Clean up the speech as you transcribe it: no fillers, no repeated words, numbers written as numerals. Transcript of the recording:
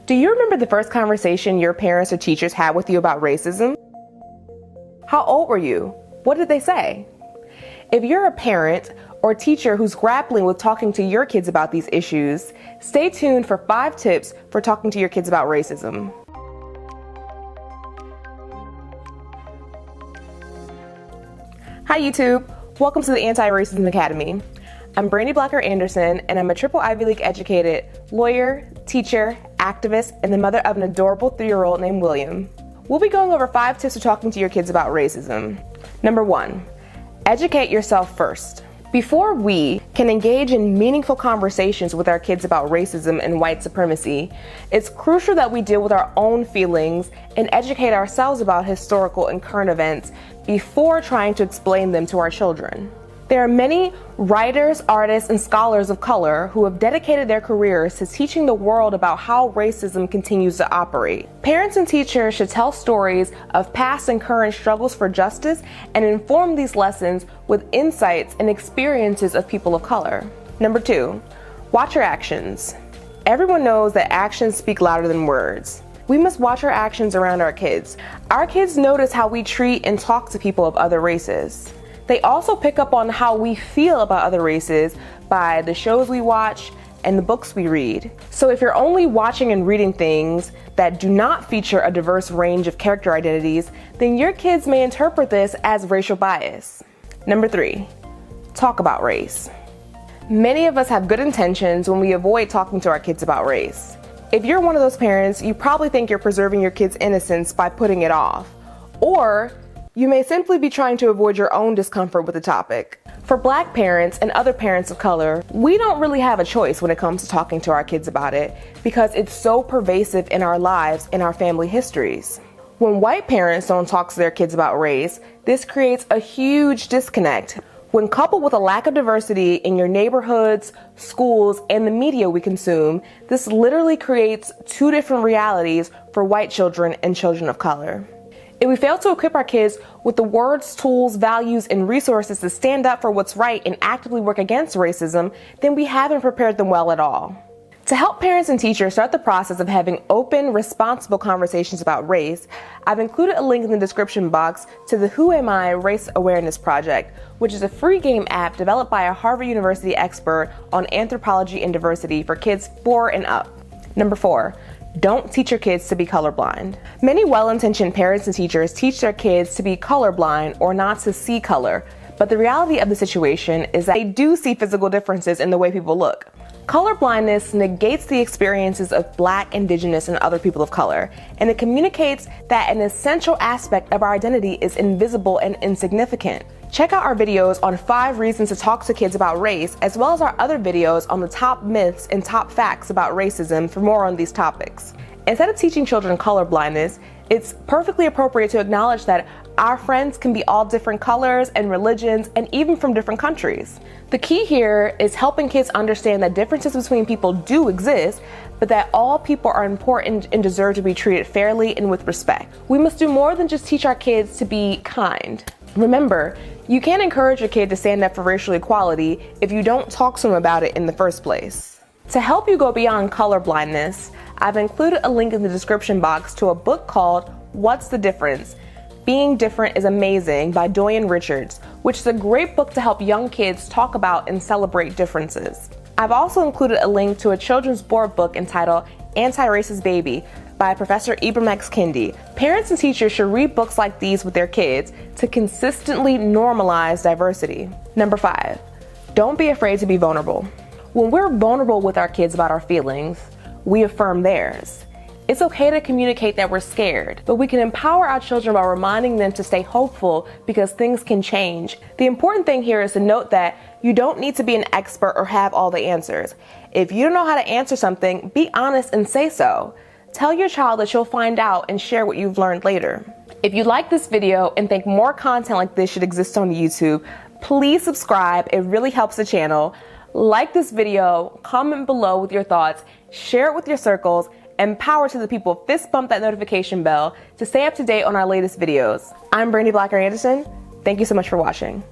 Do you remember the first conversation your parents or teachers had with you about racism? How old were you? What did they say? If you're a parent or teacher who's grappling with talking to your kids about these issues, stay tuned for 5 tips for talking to your kids about racism. Hi YouTube, welcome to the Anti-Racism Academy. I'm Brandy Blacker Anderson, and I'm a triple Ivy League educated lawyer, teacher, activist, and the mother of an adorable 3-year-old named William. We'll be going over 5 tips for talking to your kids about racism. Number 1, educate yourself first. Before we can engage in meaningful conversations with our kids about racism and white supremacy, it's crucial that we deal with our own feelings and educate ourselves about historical and current events before trying to explain them to our children. There are many writers, artists, and scholars of color who have dedicated their careers to teaching the world about how racism continues to operate. Parents and teachers should tell stories of past and current struggles for justice and inform these lessons with insights and experiences of people of color. Number 2, watch your actions. Everyone knows that actions speak louder than words. We must watch our actions around our kids. Our kids notice how we treat and talk to people of other races. They also pick up on how we feel about other races by the shows we watch and the books we read. So if you're only watching and reading things that do not feature a diverse range of character identities, then your kids may interpret this as racial bias. Number 3, talk about race. Many of us have good intentions when we avoid talking to our kids about race. If you're one of those parents, you probably think you're preserving your kids' innocence by putting it off. Or you may simply be trying to avoid your own discomfort with the topic. For Black parents and other parents of color, we don't really have a choice when it comes to talking to our kids about it because it's so pervasive in our lives and our family histories. When white parents don't talk to their kids about race, this creates a huge disconnect. When coupled with a lack of diversity in your neighborhoods, schools, and the media we consume, this literally creates 2 different realities for white children and children of color. If we fail to equip our kids with the words, tools, values, and resources to stand up for what's right and actively work against racism, then we haven't prepared them well at all. To help parents and teachers start the process of having open, responsible conversations about race, I've included a link in the description box to the Who Am I Race Awareness Project, which is a free game app developed by a Harvard University expert on anthropology and diversity for kids 4 and up. Number 4, don't teach your kids to be colorblind. Many well-intentioned parents and teachers teach their kids to be colorblind or not to see color, but the reality of the situation is that they do see physical differences in the way people look. Colorblindness negates the experiences of Black, Indigenous, and other people of color, and it communicates that an essential aspect of our identity is invisible and insignificant. Check out our videos on 5 reasons to talk to kids about race, as well as our other videos on the top myths and top facts about racism for more on these topics. Instead of teaching children colorblindness, it's perfectly appropriate to acknowledge that our friends can be all different colors and religions and even from different countries. The key here is helping kids understand that differences between people do exist, but that all people are important and deserve to be treated fairly and with respect. We must do more than just teach our kids to be kind. Remember, you can't encourage your kid to stand up for racial equality if you don't talk to them about it in the first place. To help you go beyond colorblindness, I've included a link in the description box to a book called What's the Difference? Being Different is Amazing by Doyen Richards, which is a great book to help young kids talk about and celebrate differences. I've also included a link to a children's board book entitled Anti-Racist Baby by Professor Ibram X. Kendi. Parents and teachers should read books like these with their kids to consistently normalize diversity. Number 5, don't be afraid to be vulnerable. When we're vulnerable with our kids about our feelings, we affirm theirs. It's okay to communicate that we're scared, but we can empower our children by reminding them to stay hopeful because things can change. The important thing here is to note that you don't need to be an expert or have all the answers. If you don't know how to answer something, be honest and say so. Tell your child that you'll find out and share what you've learned later. If you like this video and think more content like this should exist on YouTube, please subscribe. It really helps the channel. Like this video, comment below with your thoughts, share it with your circles, and power to the people. Fist bump that notification bell to stay up to date on our latest videos. I'm Brandy Blacker Anderson. Thank you so much for watching.